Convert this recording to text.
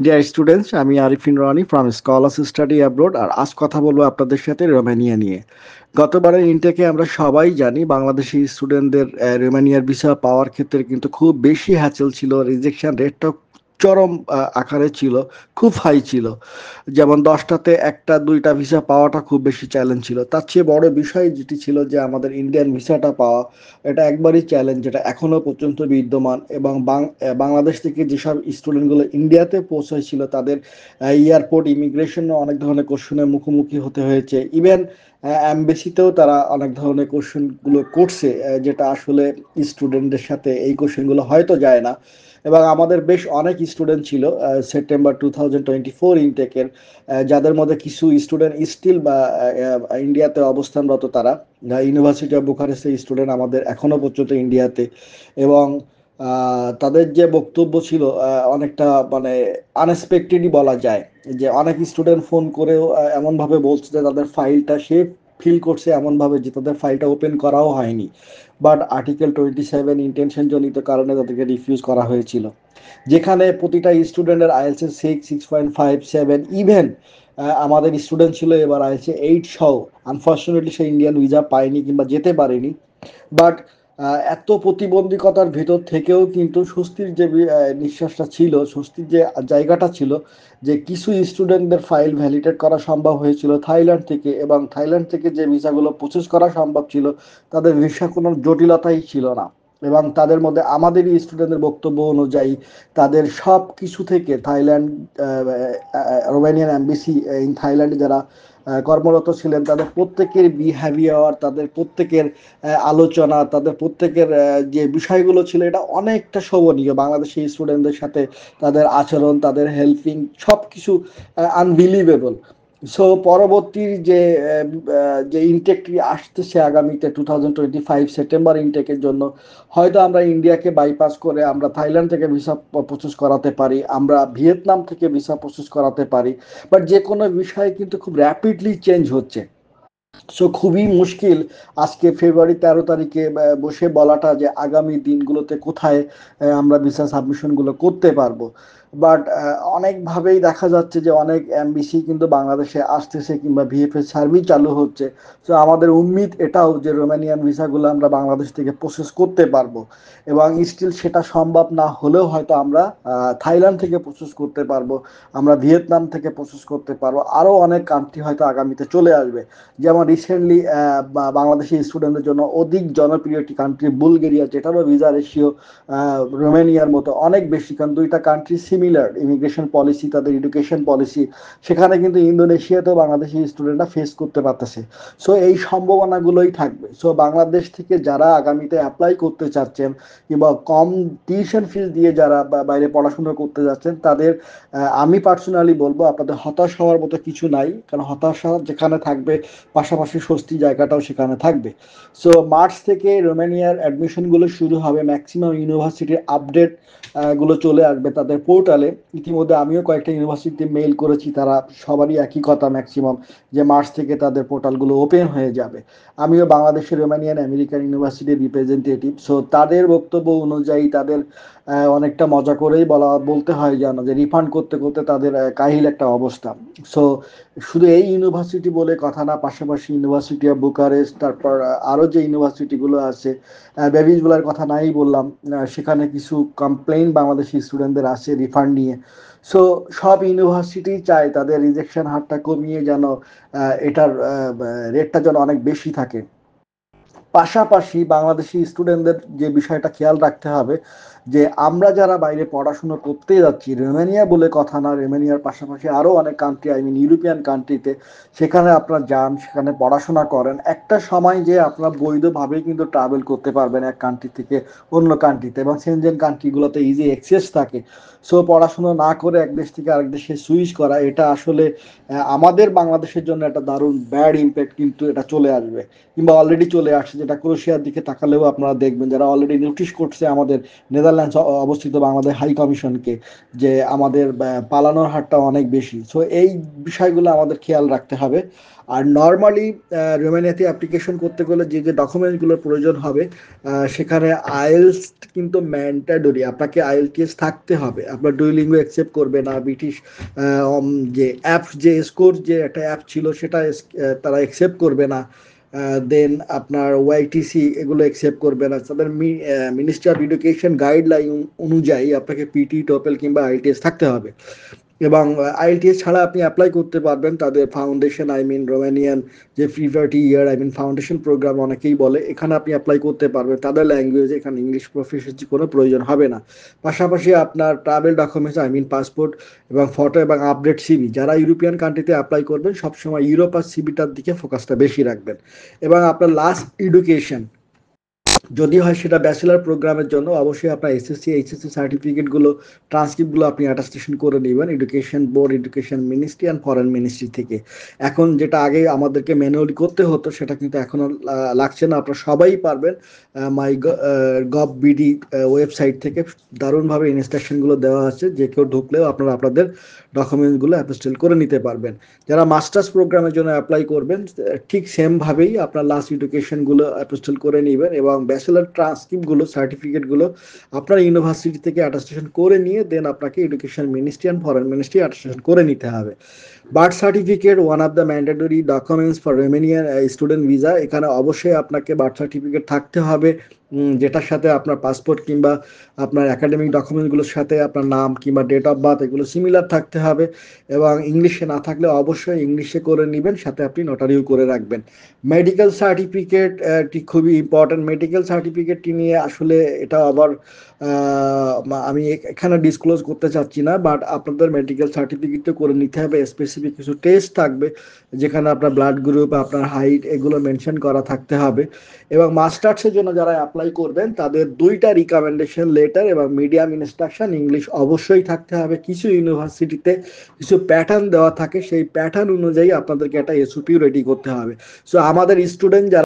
Deer students, আমি Arifin Roni from scholars study abroad. আর আজ কথা বলবো আপনাদের সাথে রোমানিয়া নিয়ে। গতবারের ইনটেকে আমরা সবাই জানি বাংলাদেশি স্টুডেন্টদের রোমানিয়ার ভিসা পাওয়ার ক্ষেত্রে কিন্তু খুব বেশি হ্যাচেল ছিল, রিজেকশন রেটটা চরম আকারে ছিল, খুব হাই ছিল। যেমন 10টাতে একটা দুইটা ভিসা পাওয়াটা খুব বেশি চ্যালেঞ্জ ছিল। তার চেয়ে বড় বিষয় যেটি ছিল যে আমাদের ইন্ডিয়ান ভিসাটা পাওয়া, এটা একবারই চ্যালেঞ্জ, যেটা এখনো পর্যন্ত বিদ্যমান। এবং বাংলাদেশ থেকে যেসব স্টুডেন্টগুলো ইন্ডিয়াতে পৌঁছেছিল তাদের এয়ারপোর্ট ইমিগ্রেশনে অনেক ধরনের কোশ্চেনের মুখোমুখি হতে হয়েছে। ইভেন অ্যাম্বাসিতেও তারা অনেক ধরনের কোশ্চেনগুলো করছে, যেটা আসলে স্টুডেন্টদের সাথে এই কোশ্চেনগুলো হয়তো যায় না। এবং আমাদের বেশ অনেক স্টুডেন্ট ছিল সেপ্টেম্বর 2024 ইনটেকের, যাদের মধ্যে কিছু স্টুডেন্ট স্টিল বা ইন্ডিয়াতে অবস্থানরত। তারা ইউনিভার্সিটি অফ বুখারেস্টের স্টুডেন্ট আমাদের এখনো পর্যন্ত ইন্ডিয়াতে। এবং তাদের যে বক্তব্য ছিল অনেকটা মানে আনএক্সপেক্টেডই বলা যায়। যে অনেক স্টুডেন্ট ফোন করেও এমনভাবে বলছে যে তাদের ফাইলটা সে ফিল করছে এমনভাবে যে তাদের ফাইলটা ওপেন করাও হয়নি, বাট আর্টিকেল 27 ইন্টেনশন জনিত কারণে তাদেরকে রিফিউজ করা হয়েছিল। যেখানে প্রতিটা স্টুডেন্টের আইএলটিএস 6, 6.5, 7, ইভেন আমাদের স্টুডেন্ট ছিল এবার আইএলটিএস 8 সহ। আনফর্চুনেটলি সে ইন্ডিয়ান ভিসা পায়নি কিংবা যেতে পারেনি। বাট এত প্রতিবন্ধকতার ভেতর থেকেও কিন্তু স্বস্তির যে নিঃশ্বাসটা ছিল, স্বস্তির যে জায়গাটা ছিল, যে কিছু স্টুডেন্টদের ফাইল ভ্যালিডেট করা সম্ভব হয়েছিল থাইল্যান্ড থেকে। এবং থাইল্যান্ড থেকে যে ভিসাগুলো প্রসেস করা সম্ভব ছিল, তাদের ভিসা কোনো জটিলতাই ছিল না। এবং তাদের মধ্যে আমাদেরই স্টুডেন্টদের বক্তব্য অনুযায়ী তাদের সব কিছু থেকে থাইল্যান্ড, রোমানিয়ান অ্যাম্বাসি ইন থাইল্যান্ডে যারা কর্মরত ছিলেন, তাদের প্রত্যেকের বিহেভিয়ার, তাদের প্রত্যেকের আলোচনা, তাদের প্রত্যেকের যে বিষয়গুলো ছিল, এটা অনেকটা শোভনীয়। বাংলাদেশি স্টুডেন্টদের সাথে তাদের আচরণ, তাদের হেল্পিং, সব কিছু আনবিলিভেবল। সো পরবর্তী যে ইনটেকটি আসতেছে আগামীতে 2025 সেপ্টেম্বর ইনটেকের জন্য, হয়তো আমরা ইন্ডিয়াকে বাইপাস করে আমরা থাইল্যান্ড থেকে ভিসা প্রসেস করাতে পারি, আমরা ভিয়েতনাম থেকে ভিসা প্রসেস করাতে পারি। বাট যে কোনো বিষয় কিন্তু খুব র্যাপিডলি চেঞ্জ হচ্ছে। সো খুবই মুশকিল আজকে ফেব্রুয়ারি 13 তারিখে বসে বলাটা যে আগামী দিনগুলোতে কোথায় আমরা ভিসা সাবমিশনগুলো করতে পারবো। বাট অনেকভাবেই দেখা যাচ্ছে যে অনেক এমবিসি কিন্তু বাংলাদেশে আসতেছে কিংবা ভিএফএস সার্ভিস চালু হচ্ছে। সো আমাদের উম্মিদ এটাও যে রোমানিয়ান ভিসাগুলো আমরা বাংলাদেশ থেকে প্রসেস করতে পারবো। এবং স্টিল সেটা সম্ভব না হলেও হয়তো আমরা থাইল্যান্ড থেকে প্রসেস করতে পারবো, আমরা ভিয়েতনাম থেকে প্রসেস করতে পারবো, আরও অনেক কান্ট্রি হয়তো আগামীতে চলে আসবে। যেমন রিসেন্টলি বাংলাদেশি স্টুডেন্টদের জন্য অধিক জনপ্রিয় একটি কান্ট্রি বুলগেরিয়া, যেটারও ভিসা রেশিও রোমেনিয়ার মতো অনেক বেশি, কারণ দুইটা কান্ট্রি সিমিলার ইমিগ্রেশন পলিসি, তাদের এডুকেশন পলিসি। সেখানে কিন্তু ইন্দোনেশিয়াতেও বাংলাদেশি স্টুডেন্টরা ফেস করতে পারতেছে। সো এই সম্ভাবনাগুলোই থাকবে। সো বাংলাদেশ থেকে যারা আগামীতে অ্যাপ্লাই করতে চাচ্ছেন কিংবা কম টিউশন ফিস দিয়ে যারা বাইরে পড়াশোনা করতে যাচ্ছেন, তাদের আমি পার্সোনালি বলবো আপনাদের হতাশ হওয়ার মতো কিছু নাই। কারণ হতাশা যেখানে থাকবে, পাশাপাশি স্বস্তি জায়গাটাও সেখানে থাকবে। সো মার্চ থেকে রোমানিয়ার অ্যাডমিশনগুলো শুরু হবে, ম্যাক্সিমাম ইউনিভার্সিটির আপডেট গুলো চলে আসবে তাদের পোর্টালে। ইতিমধ্যে আমিও কয়েকটা ইউনিভার্সিটিতে মেইল করেছি, তারা সবারই একই কথা ম্যাক্সিমাম, যে মার্চ থেকে তাদের পোর্টালগুলো ওপেন হয়ে যাবে। আমিও বাংলাদেশের রোমানিয়ান আমেরিকান ইউনিভার্সিটির রিপ্রেজেন্টেটিভ। সো তাদের বক্তব্য অনুযায়ী তাদের অনেকটা মজা করেই বলতে হয় যেন, যে রিফান্ড করতে করতে তাদের কাহিল একটা অবস্থা। সো শুধু এই ইউনিভার্সিটি বলে কথা না, পাশাপাশি ইউনিভার্সিটি অফ বুকারেস্ট, তারপর আরও যে ইউনিভার্সিটিগুলো আছে, বেবিজগুলোর কথা নাই বললাম, সেখানে কিছু কমপ্লেইন বাংলাদেশি স্টুডেন্টদের আছে রিফান্ড নিয়ে। সো সব ইউনিভার্সিটি চায় তাদের রিজেকশন হারটা কমিয়ে যেন এটার রেটটা যেন অনেক বেশি থাকে। পাশাপাশি বাংলাদেশি স্টুডেন্টদের যে বিষয়টা খেয়াল রাখতে হবে, যে আমরা যারা বাইরে পড়াশুনো করতে যাচ্ছি, রোমানিয়া বলে কথা না, রোমানিয়ার পাশাপাশি আরও অনেক কান্ট্রি, আই মিন ইউরোপিয়ান কান্ট্রিতে, সেখানে আপনারা যান, সেখানে পড়াশোনা করেন, একটা সময় যে আপনারা বৈধভাবেই কিন্তু ট্রাভেল করতে পারবেন এক কান্ট্রি থেকে অন্য কান্ট্রিতে, এবং সেনজেন কান্ট্রিগুলোতে ইজি অ্যাক্সেস থাকে। সো পড়াশুনো না করে এক দেশ থেকে আরেক দেশে সুইচ করা, এটা আসলে আমাদের বাংলাদেশের জন্য একটা দারুণ ব্যাড ইম্প্যাক্ট কিন্তু এটা চলে আসবে, কিংবা অলরেডি চলে আসছে। যেটা ক্রোয়েশিয়ার দিকে তাকালেও আপনারা দেখবেন, যারা অলরেডি নোটিশ করছে আমাদের নেদারল্যান্ডস অবস্থিত বাংলাদেশ হাই কমিশনকে, যে আমাদের পালানোর হারটা অনেক বেশি। সো এই বিষয়গুলো আমাদের খেয়াল রাখতে হবে। আর নর্মালি রোমানিয়াতে অ্যাপ্লিকেশন করতে গেলে যে যে ডকুমেন্টসগুলোর প্রয়োজন হবে, সেখানে আইএলস কিন্তু ম্যান্ডেটরি, আপনাকে আইএলটিএস থাকতে হবে। আপনার ডুওলিঙ্গো অ্যাকসেপ্ট করবে না, ব্রিটিশ যে অ্যাপ, যে স্কোর যে একটা অ্যাপ ছিল সেটা তারা অ্যাকসেপ্ট করবে না। দেন আপনার ওয়াইটিসি এগুলো অ্যাকসেপ্ট করবে না। তাদের মিনিস্ট্রি অফ এডুকেশন গাইডলাইন অনুযায়ী আপনাকে পিটি, টোপেল কিংবা আইএলটিএস থাকতে হবে। এবং আইএলটিএস ছাড়া আপনি অ্যাপ্লাই করতে পারবেন তাদের ফাউন্ডেশন, রোমানিয়ান যে প্রিপারেটরি ইয়ার ফাউন্ডেশন প্রোগ্রাম অনেকেই বলে, এখানে আপনি অ্যাপ্লাই করতে পারবেন তাদের ল্যাঙ্গুয়েজে। এখানে ইংলিশ প্রফিসিয়েন্সি কোনো প্রয়োজন হবে না। পাশাপাশি আপনার ট্রাভেল ডকুমেন্টস, পাসপোর্ট এবং ফটো এবং আপডেট সিভি, যারা ইউরোপিয়ান কান্ট্রিতে অ্যাপ্লাই করবেন সবসময় ইউরোপ আর সিবিটার দিকে ফোকাসটা বেশি রাখবেন। এবং আপনার লাস্ট এডুকেশন যদি হয় সেটা ব্যাচেলার প্রোগ্রামের জন্য, অবশ্যই আপনার এসএসসি এইচএসসি সার্টিফিকেটগুলো, ট্রান্সক্রিপ্টগুলো আপনি অ্যাটাস্টেশন করে নেবেন education board, education ministry and foreign ministry থেকে। এখন যেটা আগে আমাদেরকে ম্যানুয়ালি করতে হতো সেটা কিন্তু এখনও লাগছে না, আপনারা সবাই পারবেন। মাই গভ বিডি ওয়েবসাইট থেকে দারুণভাবে ইনস্ট্রাকশনগুলো দেওয়া আছে, যে কেউ ঢুকলেও আপনারা আপনাদের ডকুমেন্টসগুলো অ্যাপোস্টেল করে নিতে পারবেন। যারা মাস্টার্স প্রোগ্রামের জন্য অ্যাপ্লাই করবেন ঠিক সেমভাবেই আপনার লাস্ট এডুকেশনগুলো অ্যাপোস্টেল করে নেবেন, এবং ব্যাচেলার ট্রান্সক্রিপ্টগুলো, সার্টিফিকেটগুলো আপনার ইউনিভার্সিটি থেকে অ্যাটাস্টেশন করে নিয়ে দেন আপনাকে education ministry and foreign ministry attestation করে নিতে হবে। Birth certificate one of the mandatory documents for Romanian student visa. এখানে অবশ্যই আপনাকে বার্থ সার্টিফিকেট থাকতে হবে, যেটার সাথে আপনার পাসপোর্ট কিংবা আপনার একাডেমিক ডকুমেন্টগুলোর সাথে আপনার নাম কিংবা ডেট অফ বার্থ এগুলো সিমিলার থাকতে হবে। এবং ইংলিশে না থাকলে অবশ্যই ইংলিশে করে নেবেন, সাথে আপনি নোটারিও করে রাখবেন। মেডিকেল সার্টিফিকেটটি খুবই ইম্পর্ট্যান্ট। মেডিকেল সার্টিফিকেটটি নিয়ে আসলে এটা আবার আমি এখানে ডিসক্লোজ করতে চাচ্ছি না, বাট আপনাদের মেডিকেল সার্টিফিকেটটা করে নিতে হবে। স্পেসিফিক কিছু টেস্ট থাকবে যেখানে আপনার ব্লাড গ্রুপ, আপনার হাইট এগুলো মেনশন করা থাকতে হবে। এবং মাস্টার্সের জন্য যারা অ্যাপ্লাই করবেন তাদের 2টা রিকমেন্ডেশন লেটার এবং মিডিয়াম ইনস্ট্রাকশন ইংলিশ অবশ্যই থাকতে হবে। কিছু ইউনিভার্সিটিতে কিছু প্যাটার্ন দেওয়া থাকে, সেই প্যাটার্ন অনুযায়ী আপনাদেরকে একটা এসওপিও রেডি করতে হবে। সো আমাদের স্টুডেন্ট যারা